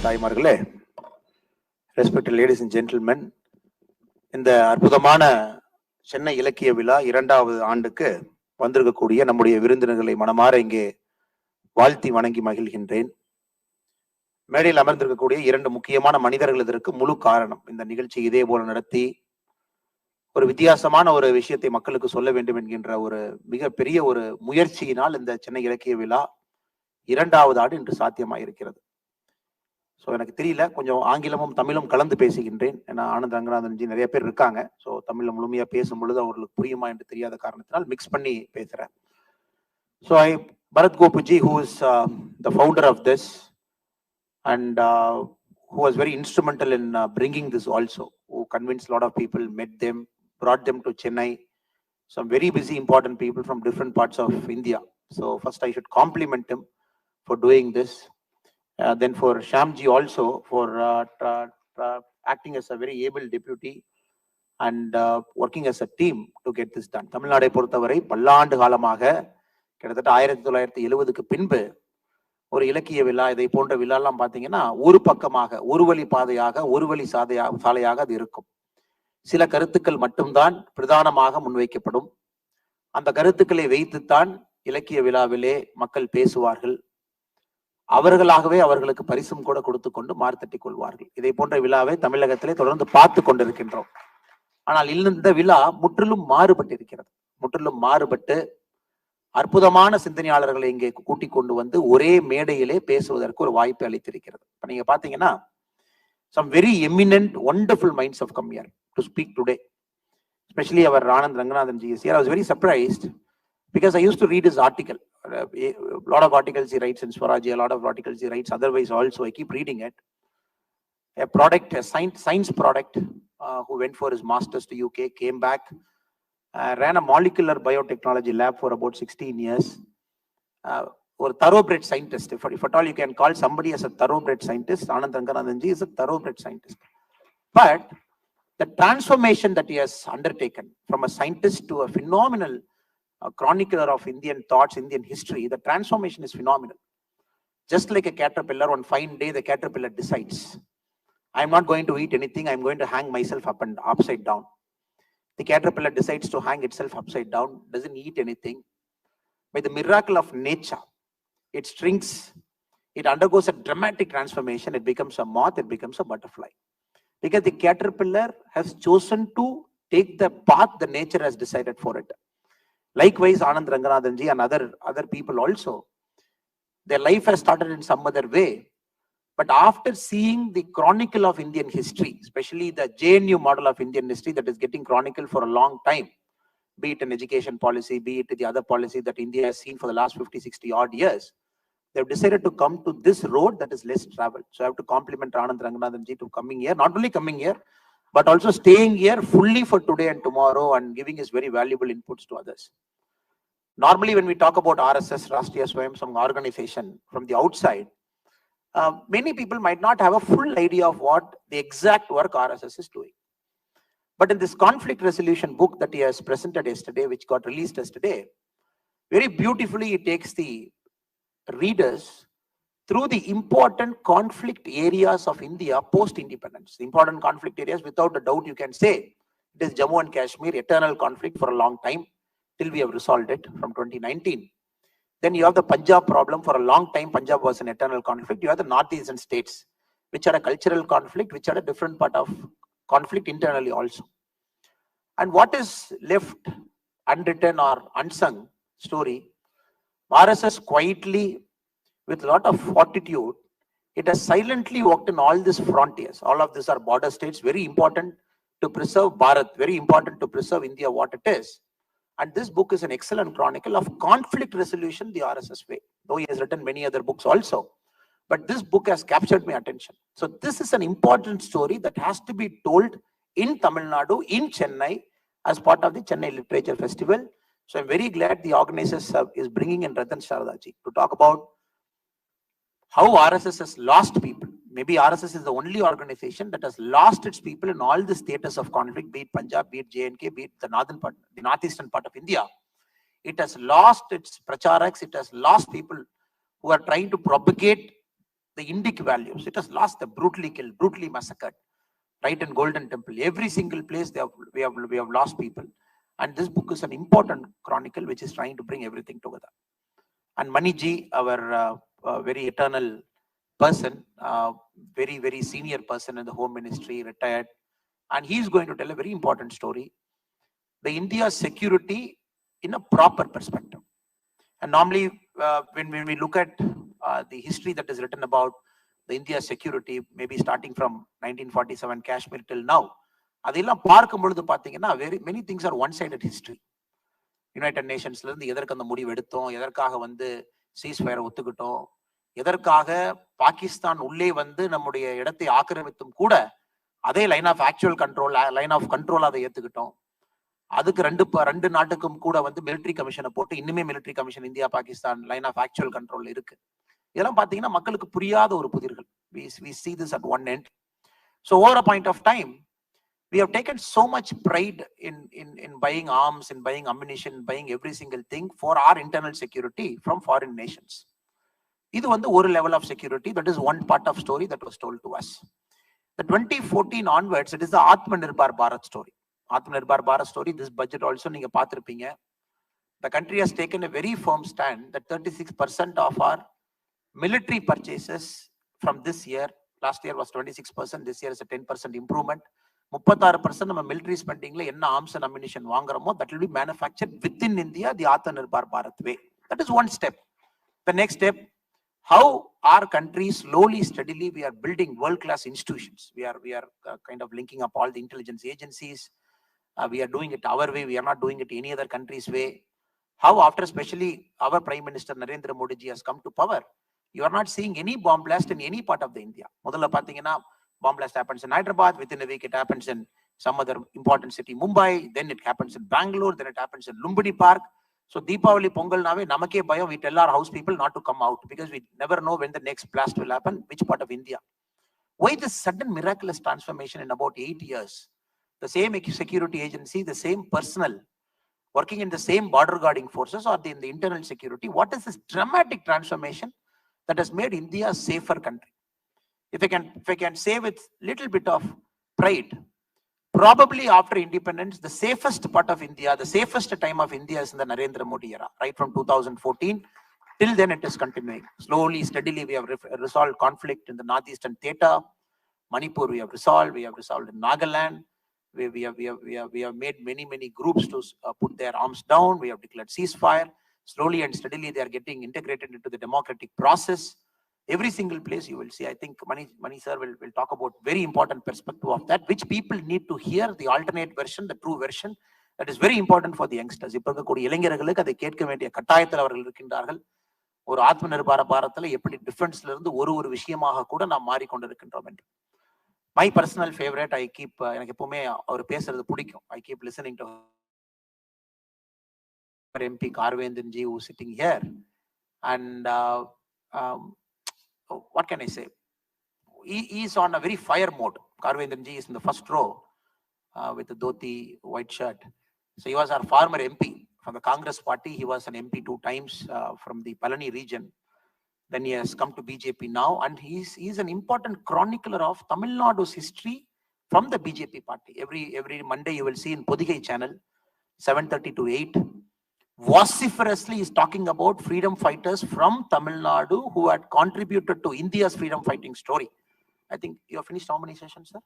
தாய்மார்களே, respected ladies and gentlemen, இந்த அற்புதமான சென்னை இலக்கிய விழா 2வது ஆண்டுக்கு வந்திருக்கக்கூடிய நம்முடைய விருந்தினர்களை மனமாற இங்கே வாழ்த்தி வணங்கி மகிழ்கின்றேன். மேடையில் அமர்ந்திருக்கக்கூடிய 2 முக்கியமான மனிதர்கள் இதற்கு முழு காரணம். இந்த நிகழ்ச்சி இதே போல நடத்தி ஒரு வித்தியாசமான ஒரு விஷயத்தை மக்களுக்கு சொல்ல வேண்டும் என்கின்ற ஒரு மிகப்பெரிய ஒரு முயற்சியினால் இந்த சென்னை இலக்கிய விழா 2வது ஆண்டு இன்று சாத்தியமாயிருக்கிறது. ஸோ எனக்கு தெரியல, கொஞ்சம் ஆங்கிலமும் தமிழும் கலந்து பேசுகின்றேன். ஏன்னா ஆனந்த் ரங்கநாதன்ஜி நிறைய பேர் இருக்காங்க. ஸோ தமிழ்ல முழுமையா பேசும் பொழுது அவர்களுக்கு புரியுமா என்று தெரியாத காரணத்தினால் மிக்ஸ் பண்ணி பேசுறேன். So Bharat Gopuji, who is the founder of this and who was very instrumental in bringing this also, who convinced a lot of people, met them, brought them to Chennai, some very busy important people from different parts of India. So first I should compliment him for doing this. Then for Shyamji also for acting as a very able deputy and working as a team to get this done. தமிழ்நாடை பொறுத்தவரை பல்லாண்டு காலமாக கிட்டத்தட்ட 1970க்கு பின்பு ஒரு இலக்கிய விழா இதை போன்ற விழாலாம் பார்த்தீங்கன்னா ஒரு பக்கமாக ஒரு வழி பாதையாக ஒரு வழி சாலையாக அது இருக்கும். சில கருத்துக்கள் மட்டும்தான் பிரதானமாக முன்வைக்கப்படும். அந்த கருத்துக்களை வைத்துத்தான் இலக்கிய விழாவிலே மக்கள் பேசுவார்கள். அவர்களாகவே அவர்களுக்கு பரிசும் கூட கொடுத்து கொண்டு மார்த்தட்டிக் கொள்வார்கள். இதை போன்ற விழாவை தமிழகத்திலே தொடர்ந்து பார்த்து கொண்டிருக்கின்றோம். ஆனால் இந்த விழா முற்றிலும் மாறுபட்டிருக்கிறது. முற்றிலும் மாறுபட்டு அற்புதமான சிந்தனையாளர்களை இங்கே கூட்டிக் கொண்டு வந்து ஒரே மேடையிலே பேசுவதற்கு ஒரு வாய்ப்பு அளித்திருக்கிறது. இப்ப நீங்க பாத்தீங்கன்னா some very eminent wonderful minds have come here to speak today, especially our Anand Ranganathan ji is here. I was very surprised because I used to read his article. A lot of articles he writes in Swaraj, a lot of articles he writes otherwise also. I keep reading it. A science product who went for his masters to UK, came back, ran a molecular biotechnology lab for about 16 years. Or thoroughbred scientist, if at all you can call somebody as a thoroughbred scientist, Anand Ranganathan ji is a thoroughbred scientist. But the transformation that he has undertaken from a scientist to a phenomenal chronicler of Indian thoughts, Indian history, the transformation is phenomenal. Just like a caterpillar, one fine day the caterpillar decides, I'm not going to eat anything, I'm going to hang myself up and upside down. The caterpillar decides to hang itself upside down, doesn't eat anything. By the miracle of nature, it shrinks, it undergoes a dramatic transformation, it becomes a moth, it becomes a butterfly. Because the caterpillar has chosen to take the path the nature has decided for it. Likewise, Anand Ranganathan ji and other people also, their life has started in some other way. But after seeing the chronicle of Indian history, especially the JNU model of Indian history that is getting chronicled for a long time, be it an education policy, be it the other policy that India has seen for the last 50-60 odd years, they've decided to come to this road that is less traveled. So I have to compliment Anand Ranganathan ji to coming here, not only coming here, but also staying here fully for today and tomorrow and giving his very valuable inputs to others. Normally, when we talk about RSS, Rashtriya Swayamsangh organization from the outside, many people might not have a full idea of what the exact work RSS is doing. But in this conflict resolution book that he has presented yesterday, which got released yesterday, very beautifully he takes the readers through the important conflict areas of India post-independence. The important conflict areas, without a doubt, you can say it is Jammu and Kashmir, eternal conflict for a long time, till we have resolved it from 2019. Then you have the Punjab problem. For a long time, Punjab was an eternal conflict. You have the northeastern states, which are a cultural conflict, which are a different part of conflict internally also. And what is left unwritten or unsung story, RSS quietly, with a lot of fortitude, it has silently walked in all these frontiers. All of these are border states, very important to preserve Bharat, very important to preserve India what it is. And this book is an excellent chronicle of conflict resolution the RSS way, though he has written many other books also. But this book has captured my attention. So this is an important story that has to be told in Tamil Nadu, in Chennai, as part of the Chennai Literature Festival. So I'm very glad the organizers is bringing in Ratan Sharadaji to talk about how RSS has lost people. Maybe RSS is the only organization that has lost its people in all the theaters of conflict, be it Punjab, be it JNK, be it the northeastern part of India. It has lost its pracharaks, it has lost people who are trying to propagate the Indic values. It has lost, the brutally killed, brutally massacred, right? In Golden Temple, every single place we have lost people. And this book is an important chronicle which is trying to bring everything together. And Maniji, our very eternal person, very, very senior person in the home ministry, retired, and he is going to tell a very important story, the India's security in a proper perspective. And normally, when we look at the history that is written about the India's security, maybe starting from 1947 Kashmir till now, அதெல்லாம் பார்க்கும் பொழுது பார்த்தீங்கன்னா very many things are one-sided history. United நேஷன்ஸ்ல இருந்து எதற்கு அந்த முடிவு எடுத்தோம், எதற்காக வந்து சீஸ் ஃபயரை ஒத்துக்கிட்டோம், எதற்காக பாகிஸ்தான் உள்ளே வந்து நம்முடைய இடத்தை ஆக்கிரமித்தும் கூட அதே line of actual control, line of control அதை ஏத்துக்கிட்டோம். அதுக்கு ரெண்டு நாட்டுக்கும் கூட வந்து மிலிட்டரி கமிஷனை போட்டு இன்னுமே military commission India Pakistan line of actual control இருக்கு. இதெல்லாம் பாத்தீங்கன்னா மக்களுக்கு புரியாத ஒரு புதிர்கள். We see this at one end. So over a point of time, we have taken so much pride in buying arms, in buying ammunition, buying every single thing for our internal security from foreign nations. இது வந்து ஒரு level of security. That is one part of story that was told to us. The 2014 onwards, it is the Atmanirbhar Bharat story. Atmanirbhar Bharat story, this budget also நீங்க பார்த்திருப்பீங்க. The country has taken a very firm stand that 36% of our military purchases from this year, last year was 26%, this year is a 10% improvement. 36% நம்ம military spendingல என்ன arms and ammunition வாங்குறோமோ that will be manufactured within India, the Atmanirbhar Bharat way. That is one step. The next step, how our country slowly, steadily, we are building world-class institutions. We are kind of linking up all the intelligence agencies. We are doing it our way. We are not doing it any other country's way. How after especially our Prime Minister Narendra Modi ji has come to power, you are not seeing any bomb blast in any part of the India. முதல்ல பாத்தீங்கன்னா bomb blast happens in Hyderabad, within a week it happens in some other important city, Mumbai, then it happens in Bangalore, then it happens in Lumbini Park. So Deepavali Pongal nave namakke bayam, we tell our house people not to come out because we never know when the next blast will happen, which part of India. Why this sudden miraculous transformation in about 8 years? The same security agency, the same personnel working in the same border guarding forces or in the internal security. What is this dramatic transformation that has made India a safer country? If I can say with little bit of pride, probably after independence, the safest part of India, the safest time of India is in the Narendra Modi era, right from 2014 till then it is continuing. Slowly, steadily, we have resolved conflict in the northeastern TATA, Manipur we have resolved in Nagaland. We have made many groups to put their arms down. We have declared ceasefire. Slowly and steadily, they are getting integrated into the democratic process. Every single place you will see, I think Mani sir will talk about very important perspective of that, which people need to hear, the alternate version, the true version. That is very important for the youngsters. இப்ப இருக்கக்கூடிய இளைஞர்களுக்கு அதை கேட்க வேண்டிய கட்டாயத்தில் அவர்கள் இருக்கின்றார்கள். ஒரு ஆத்மநிர்பார பாரத்தில் எப்படி டிஃபென்ஸ்ல இருந்து ஒரு விஷயமாக கூட நாம் மாறிக்கொண்டிருக்கின்றோம் என்று. My personal favorite, I keep எனக்கு எப்பவுமே அவர் பேசுறது பிடிக்கும். I keep listening to MP Karvendran ji who is sitting here, and what can I say? He is on a very fire mode. Karvendran ji is in the first row with the dhoti, white shirt. So he was our former MP from the Congress party. He was an MP 2 times from the Palani region. Then he has come to BJP now, and he is an important chronicler of Tamil Nadu's history from the BJP party. Every Monday you will see in Podigai channel, 7:30 to 8. Vociferously is talking about freedom fighters from Tamil Nadu who had contributed to India's freedom fighting story. I think you have finished how many sessions, sir?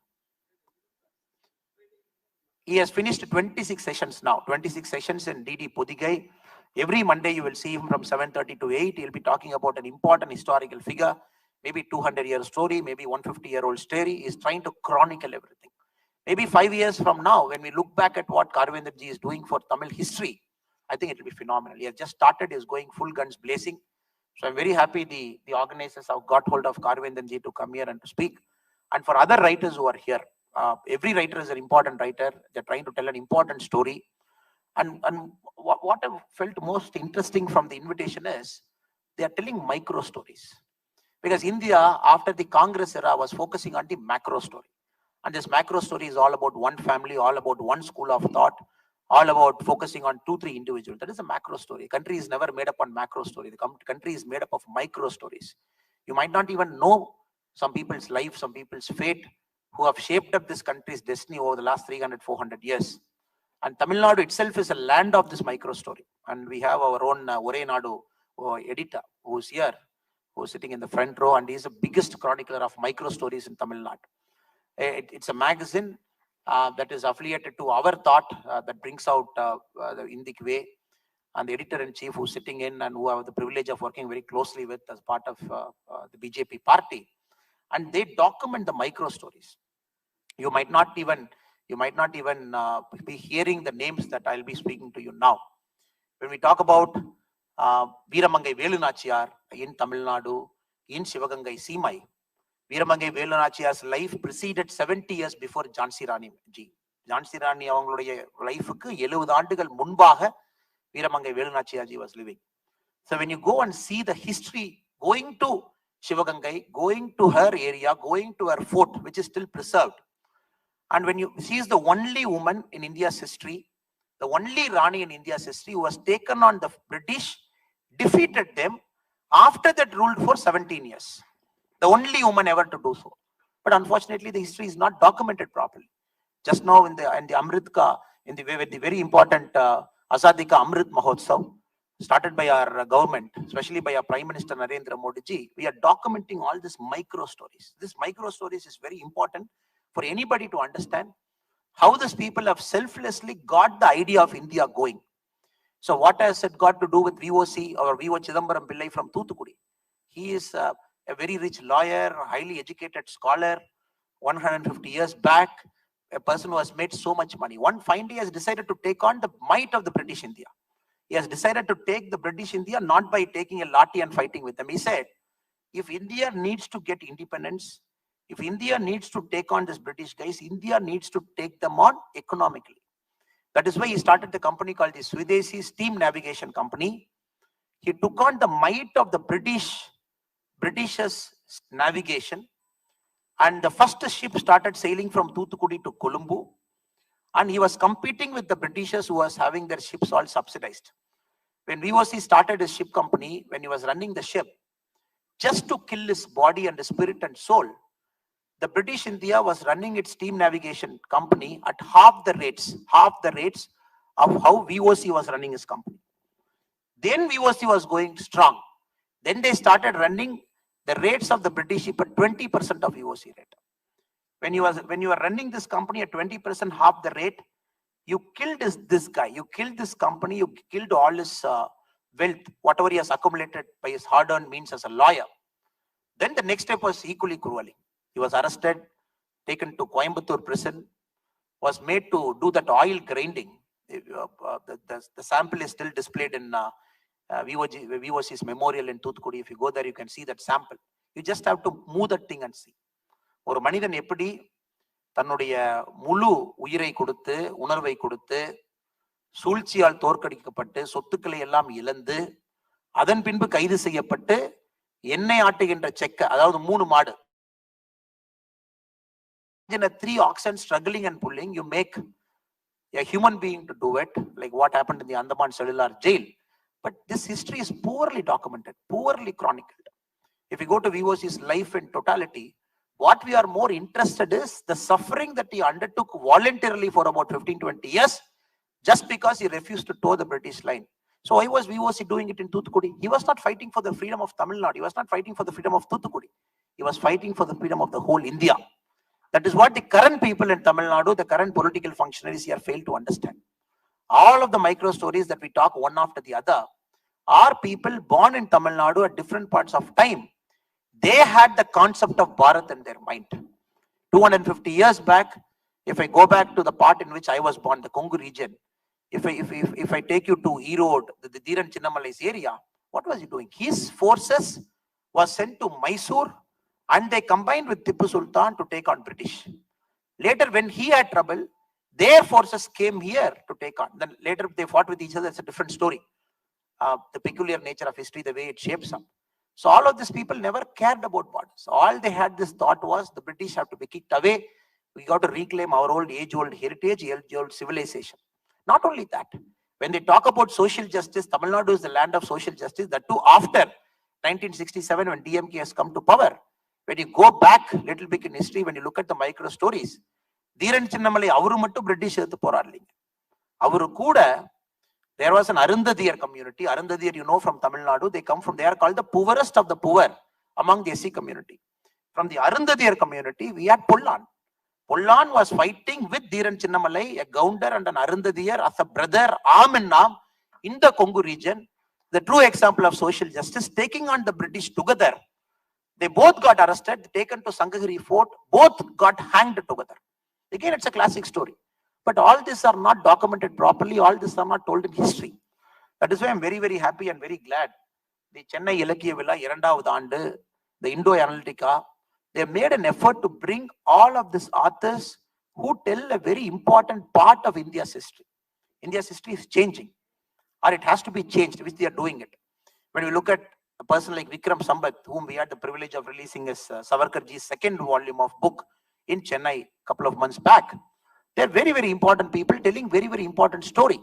He has finished 26 sessions now, 26 sessions in DD Podigai. Every Monday you will see him from 7:30 to 8. He'll be talking about an important historical figure, maybe 200-year story, maybe 150-year-old story. He's trying to chronicle everything. Maybe 5 years from now, when we look back at what Karvendran ji is doing for Tamil history, I think it will be phenomenal. He has just started, he's going full guns blazing. So I'm very happy the organizers have got hold of Karvendran ji to come here and to speak. And for other writers who are here, every writer is an important writer. They're trying to tell an important story. And what I felt most interesting from the invitation is they are telling micro stories. Because India, after the Congress era, was focusing on the macro story. And this macro story is all about one family, all about one school of thought, all about focusing on 2-3 individuals. That is a macro story. Country is never made up on macro story. The country is made up of micro stories. You might not even know some people's life, some people's fate, who have shaped up this country's destiny over the last 300, 400 years. And Tamil Nadu itself is a land of this micro story. And we have our own Ore Nadu editor who's here, who's sitting in the front row, and he's the biggest chronicler of micro stories in Tamil Nadu. It's a magazine that is affiliated to our thought that brings out the Indic way. And the editor-in-chief who's sitting in and who have the privilege of working very closely with as part of the BJP party. And they document the micro stories. You might not even be hearing the names that I'll be speaking to you now. When we talk about Veeramangai Velunachiyar in Tamil Nadu, in Sivagangai Seemai, Veeramangai Velunachiyar's life preceded 70 years before Jhansi Rani ji. Jhansi Rani avங்களுடைய லைஃப்க்கு 70 ஆண்டுகள் முன்பாக Veeramangai Velunachiyar ji was living. So when you go and see the history, going to Sivagangai, going to her area, going to her fort, which is still preserved, and when she is the only woman in India's history, the only Rani in India's history who was taken on the British, defeated them, after that ruled for 17 years. The only woman ever to do so. But unfortunately, the history is not documented properly. Just now in the Amritka, in the very important Azadi Ka Amrit Mahotsav, started by our government, especially by our Prime Minister Narendra Modi ji, we are documenting all these micro stories. This micro stories is very important for anybody to understand how these people have selflessly got the idea of India going. So what has it got to do with VOC or VO Chidambaram Pillai from Thoothukudi? He is a very rich lawyer, highly educated scholar, 150 years back, a person who has made so much money. One fine day has decided to take on the might of the British India. He has decided to take the British India not by taking a lathi and fighting with them. He said, if India needs to get independence, if India needs to take on these British guys, India needs to take them on economically. That is why he started the company called the Swadeshi Steam Navigation Company. He took on the might of the British's navigation, and the first ship started sailing from Thoothukudi to Colombo, and he was competing with the Britishers who was having their ships all subsidized. When VOC started his ship company, when he was running the ship, just to kill his body and his spirit and soul, the British India was running its steam navigation company at half the rates of how VOC was running his company. Then VOC was going strong. Then they started running the rates of the British ship at 20% of VOC rate. When you are running this company at 20% half the rate, you killed this guy, you killed this company, you killed all his wealth, whatever he has accumulated by his hard-earned means as a lawyer. Then the next step was equally cruelly. He was arrested, taken to Coimbatore prison, was made to do that oil grinding. The sample is still displayed in VOC's memorial in Thoothukudi. If you go there, you can see that sample. You just have to move that thing and see. ஒரு மனிதன் எப்படி தன்னுடைய முழு உயிரை கொடுத்து, உணர்வை கொடுத்து, சூழ்ச்சியால் தோற்கடிக்கப்பட்டு, சொத்துக்களை எல்லாம் இழந்து, அதன் பின்பு கைது செய்யப்பட்டு, எண்ணெய் ஆட்டுகின்ற செக்க, அதாவது 3 மாடு. In a 3 oxen struggling and pulling, you make a human being to do it, like what happened in the Andaman Cellular Jail. But this history is poorly documented, poorly chronicled. If you go to VOC's life in totality, what we are more interested is the suffering that he undertook voluntarily for about 15-20 years, just because he refused to toe the British line. So why was VOC doing it in Thoothukudi? He was not fighting for the freedom of Tamil Nadu. He was not fighting for the freedom of Thoothukudi. He was fighting for the freedom of the whole India. That is what the current people in Tamil Nadu, the current political functionaries here fail to understand. All of the micro stories that we talk one after the other are people born in Tamil Nadu at different parts of time. They had the concept of Bharat in their mind. 250 years back, if I go back to the part in which I was born, the Kongu region, if I take you to Erode, the Dhiran Chinnamalai's area, what was he doing? His forces was sent to Mysore, and they combined with Tipu Sultan to take on British. Later, when he had trouble, their forces came here to take on. Then later they fought with each other. It's a different story. The peculiar nature of history, the way it shapes up. So all of these people never cared about borders. All they had this thought was the British have to be kicked away. We got to reclaim our old age-old heritage, age-old civilization. Not only that, when they talk about social justice, Tamil Nadu is the land of social justice. That too after 1967, when DMK has come to power, when you go back a little bit in history, when you look at the micro stories, Dheeran Chinnamalai, avaru mattum British eduthu poraallinga. Avaru kuda, there was an Arundhadiyar community. Arundhadiyar, you know, from Tamil Nadu. They come from, they are called the poorest of the poor among the SC community. From the Arundhadiyar community, we had Pollan. Pollan was fighting with Dheeran Chinnamalai, a Gounder and an Arundhadiyar, as a brother, arm in arm, in the Kongu region. The true example of social justice, taking on the British together. They both got arrested, taken to Sangagiri fort, both got hanged together. Again, it's a classic story. But all these are not documented properly, all these are not told in history. That is why I'm very, very happy and very glad. The Chennai Ilakkiya Villa, 2வது ஆண்டு, the Indo-Analytica, they made an effort to bring all of these authors who tell a very important part of India's history. India's history is changing, or it has to be changed, which they are doing it. When we look at a person like Vikram Sambat, whom we had the privilege of releasing his Savarkarji's second volume of book in Chennai a couple of months back, they're very, very important people telling very, very important story.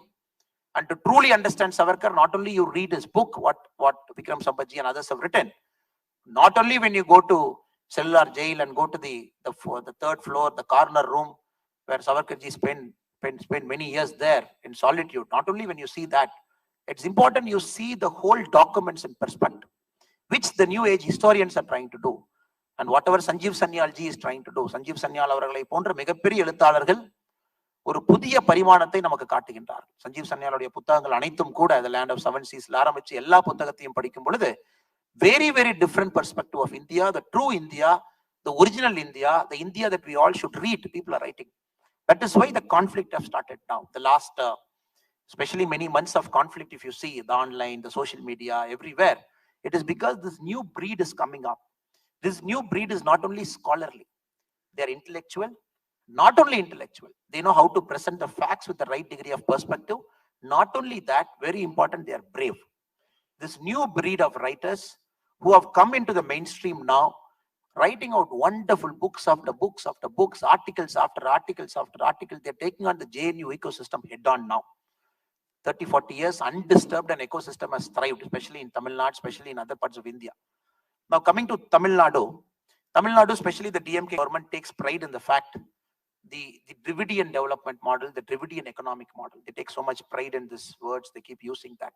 And to truly understand Savarkar, not only you read his book, what Vikram Sambatji and others have written, not only when you go to cellular jail and go to the 3rd floor, the corner room, where Savarkarji spent many years there in solitude, not only when you see that, it's important you see the whole documents in perspective, which the new age historians are trying to do. And whatever Sanjeev Sanyalji is trying to do, Sanjeev Sanyal அவர்களை போன்ற மிகப்பெரிய எழுத்தாளர்கள் ஒரு புதிய பரிமாணத்தை நமக்கு காட்டுகின்றார். சஞ்சீவ் சன்யாலுடைய புத்தகங்கள் அனைத்தும் கூட The Land of Seven Seas ஆரம்பிச்சு எல்லா புத்தகத்தையும் படிக்கும் பொழுது very, very different perspective of India, the true India, the original India, the India that we all should read, people are writing. That is why the conflict have started now. The last, especially many months of conflict, if you see the online, the social media, everywhere, it is because this new breed is coming up. This new breed is not only scholarly, they are intellectual, not only intellectual, they know how to present the facts with the right degree of perspective. Not only that, very important, they are brave. This new breed of writers who have come into the mainstream now, writing out wonderful books after books after books, articles after articles after articles. They're taking on the JNU ecosystem head on now. 30-40 years undisturbed, an ecosystem has thrived, especially in Tamil Nadu, especially in other parts of India. Now coming to Tamil Nadu, especially the DMK government takes pride in the fact, the Dravidian development model, the Dravidian economic model. They take so much pride in these words, they keep using that.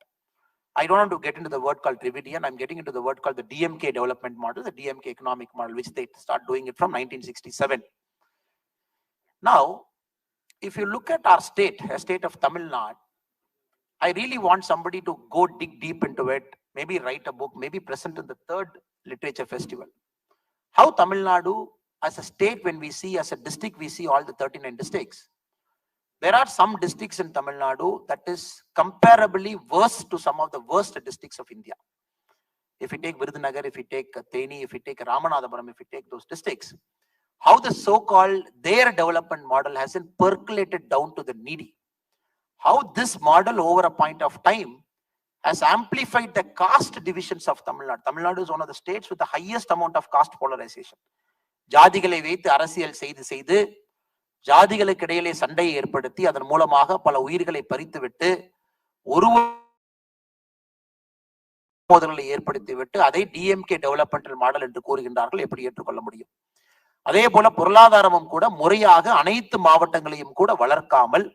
I don't want to get into the word called Dravidian, I'm getting into the word called the DMK development model, the DMK economic model, which they start doing it from 1967. Now, if you look at our state, a state of Tamil Nadu, I really want somebody to go dig deep into it, maybe write a book, maybe present in the 3rd literature festival. How Tamil Nadu, as a state, when we see, as a district, we see all the 39 districts. There are some districts in Tamil Nadu that is comparably worse to some of the worst districts of India. If you take Virudhunagar, if you take Theni, if you take Ramanathapuram, if you take those districts, how the so-called their development model hasn't percolated down to the needy. How this model over a point of time has amplified the caste divisions of Tamil Nadu. Tamil Nadu is one of the states with the highest amount of caste polarization. ஜாதிகளை வைத்து அரசியல் செய்து ஜாதிகளுக்கு இடையிலே சண்டையை ஏற்படுத்தி அதன் மூலமாக பல உயிர்களை பறித்துவிட்டு ஒரு மோதல்களை ஏற்படுத்திவிட்டு அதை டிஎம்கே டெவலப்மெண்டல் மாடல் என்று கூறுகின்றார்கள். எப்படி ஏற்றுக்கொள்ள முடியும்? அதே போல பொருளாதாரமும் கூட முறையாக அனைத்து மாவட்டங்களையும் கூட வளர்க்காமல்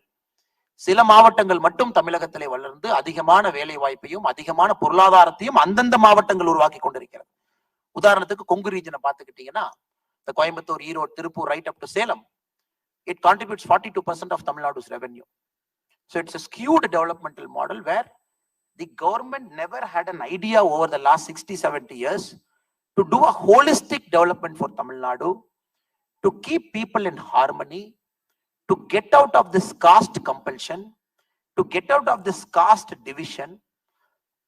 சில மாவட்டங்கள் மட்டும் தமிழகத்திலே வளர்ந்து அதிகமான வேலை வாய்ப்பையும் அதிகமான பொருளாதாரத்தையும் அந்தந்த மாவட்டங்கள் உருவாக்கி கொண்டிருக்கிறது. உதாரணத்துக்கு கொங்கு ரீஜனை பார்த்துக்கிட்டீங்கன்னா, the Coimbatore, Erode, Tirupur, right up to Salem, it contributes 42% of Tamil Nadu's revenue. So it's a skewed developmental model where the government never had an idea over the last 60-70 years to do a holistic development for Tamil Nadu, to keep people in harmony, to get out of this caste compulsion, to get out of this caste division,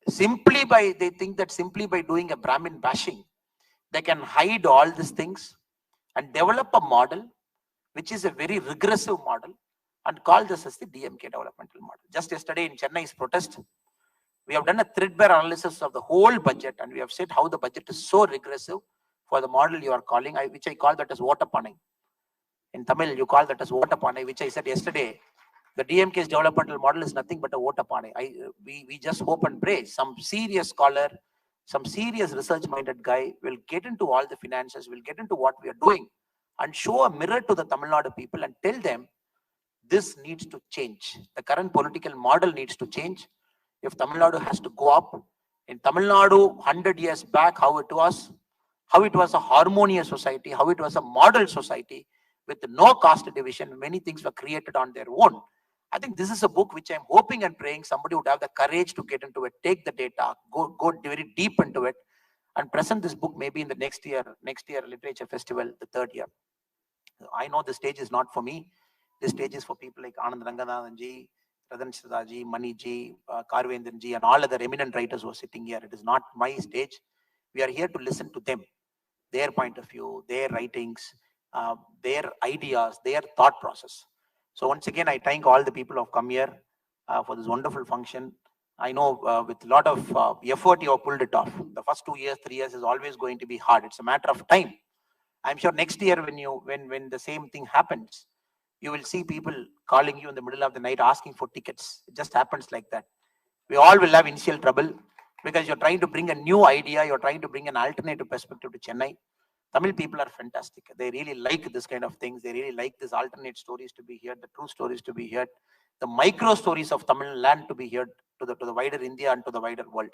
they think that simply by doing a Brahmin bashing, they can hide all these things and develop a model which is a very regressive model and call this as the DMK developmental model. Just yesterday in Chennai's protest, we have done a threadbare analysis of the whole budget and we have said how the budget is so regressive for the model you are calling, which I call that as water panning. In Tamil, you call that as water panning, which I said yesterday. The DMK's developmental model is nothing but a water panning. We just hope and pray some serious scholar, some serious research-minded guy will get into all the finances, will get into what we are doing, and show a mirror to the Tamil Nadu people and tell them this needs to change. The current political model needs to change. If Tamil Nadu has to go up, in Tamil Nadu 100 years back, how it was a harmonious society, how it was a model society with no caste division, many things were created on their own. I think this is a book which I'm hoping and praying somebody would have the courage to get into it, take the data, go very deep into it, and present this book maybe in the next year literature festival, the third year. I know the stage is not for me. This stage is for people like Anand Ranganathanji, Radhan Siddhaji, Maniji, Karvendranji, and all other eminent writers who are sitting here. It is not my stage. We are here to listen to them, their point of view, their writings, their ideas, their thought process. So once again, I thank all the people who have come here for this wonderful function. I know with a lot of effort you have pulled it off. The first 2 years, 3 years is always going to be hard. It's a matter of time. I'm sure next year when the same thing happens, you will see people calling you in the middle of the night asking for tickets. It just happens like that. We all will have initial trouble because you're trying to bring a new idea, you're trying to bring an alternative perspective to Chennai. Tamil people are fantastic. They really like this kind of things. They really like these alternate stories to be heard, the true stories to be heard, the micro stories of Tamil land to be heard to the wider India and to the wider world.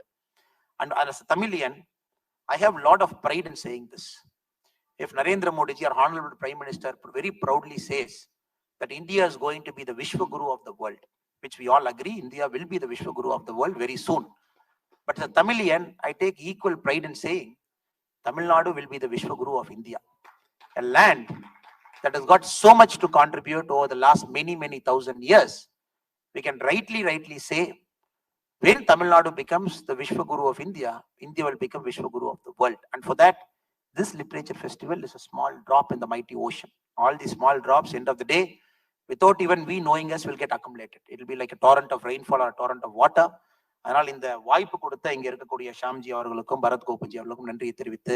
And as a Tamilian, I have a lot of pride in saying this. If Narendra Modi ji, our Honorable Prime Minister, very proudly says that India is going to be the Vishwaguru of the world, which we all agree, India will be the Vishwaguru of the world very soon. But as a Tamilian, I take equal pride in saying Tamil Nadu will be the Vishwaguru of India. A land that has got so much to contribute over the last many, many thousand years. We can rightly say, when Tamil Nadu becomes the Vishwaguru of India, India will become Vishwaguru of the world. And for that, this literature festival is a small drop in the mighty ocean. All these small drops, end of the day, without even we knowing us, will get accumulated. It will be like a torrent of rainfall or a torrent of water. அதனால் இந்த வாய்ப்பு கொடுத்த இங்க இருக்கக்கூடிய ஷாம்ஜி அவர்களுக்கும் பரத் கோபுஜி அவர்களுக்கும் நன்றியை தெரிவித்து,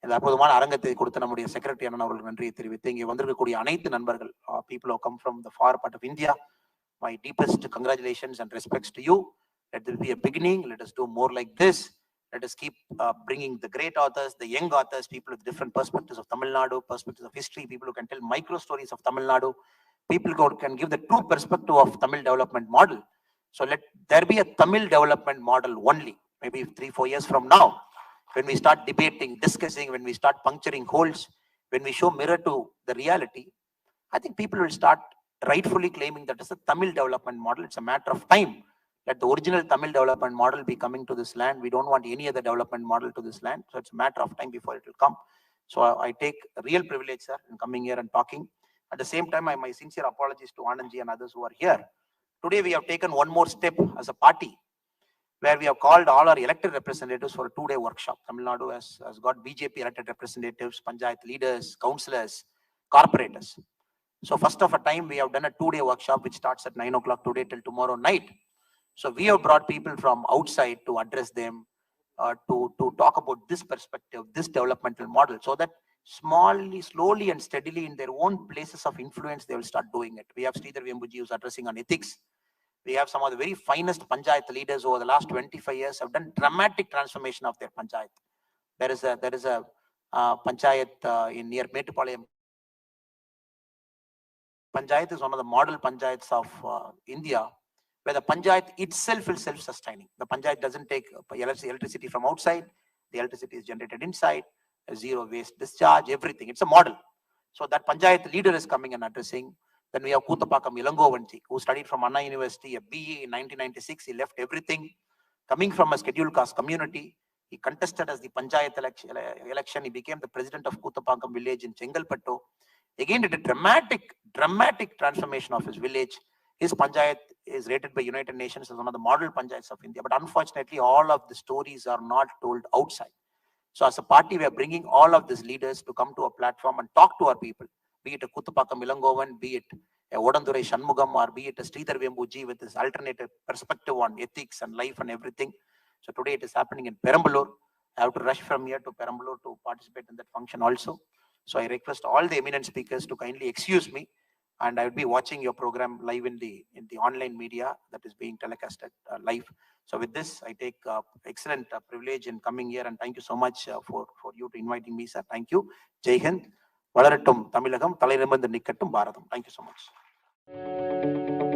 இந்த அற்புதமான அரங்கத்தை கொடுத்த நம்முடைய செக்ரட்டரி அண்ணன் அவர்களுக்கு நன்றியை தெரிவித்து, இங்கே வந்திருக்கக்கூடிய அனைத்து நண்பர்கள், people who come from the far part of India, my deepest congratulations and respects to you. Let this be a beginning. Let us do more like this. Let us keep bringing the great authors, the young authors, people with different perspectives of Tamil Nadu, perspectives of history, people who can tell micro stories of Tamil Nadu, people who can give the true perspective of Tamil development model. So let there be a Tamil development model only, maybe 3-4 years from now, when we start debating, discussing, when we start puncturing holes, when we show mirror to the reality, I think people will start rightfully claiming that it's a Tamil development model. It's a matter of time. Let the original Tamil development model be coming to this land. We don't want any other development model to this land. So it's a matter of time before it will come. So I take real privilege, sir, in coming here and talking. At the same time, my sincere apologies to Anandji and others who are here. Today, we have taken one more step as a party, where we have called all our elected representatives for a 2-day workshop. Tamil Nadu has got BJP elected representatives, Panchayat leaders, councillors, corporators. So first of a time, we have done a 2-day workshop, which starts at 9 o'clock today till tomorrow night. So we have brought people from outside to address them, to talk about this perspective, this developmental model, so that slowly and steadily in their own places of influence, they will start doing it. We have Sree who's addressing on ethics. We have some of the very finest Panchayat leaders over the last 25 years have done dramatic transformation of their Panchayat. There is a Panchayat in near Metupalayam. Panchayat is one of the model Panchayats of India, where the Panchayat itself is self-sustaining. The Panchayat doesn't take electricity from outside. The electricity is generated inside, zero waste discharge, everything. It's a model. So that Panchayat leader is coming and addressing. Then we have Koothapakam Ilangovanji, who studied from Anna University, a BE in 1996. He left everything. Coming from a scheduled caste community, he contested as the Panchayat election. He became the president of Koothapakam village in Chengalpattu. Again, did a dramatic transformation of his village. His Panchayat is rated by United Nations as one of the model Panchayats of India. But unfortunately, all of the stories are not told outside. So as a party, we are bringing all of these leaders to come to a platform and talk to our people. Be it a Koothapakam Ilangovan, be it a Odandurai Shanmugam, or be it a Sree with his alternative perspective on ethics and life and everything. So today it is happening in Perambalur. I have to rush from here to Perambalur to participate in that function also. So I request all the eminent speakers to kindly excuse me. and I will be watching your program live in the online media that is being telecasted live. So with this, I take excellent privilege in coming here, and thank you so much for you to inviting me, sir. Thank you. Jai Hind. Valarattum Tamilagam, Thalai Nimirந்து Nikattum Bharatham. Thank you so much.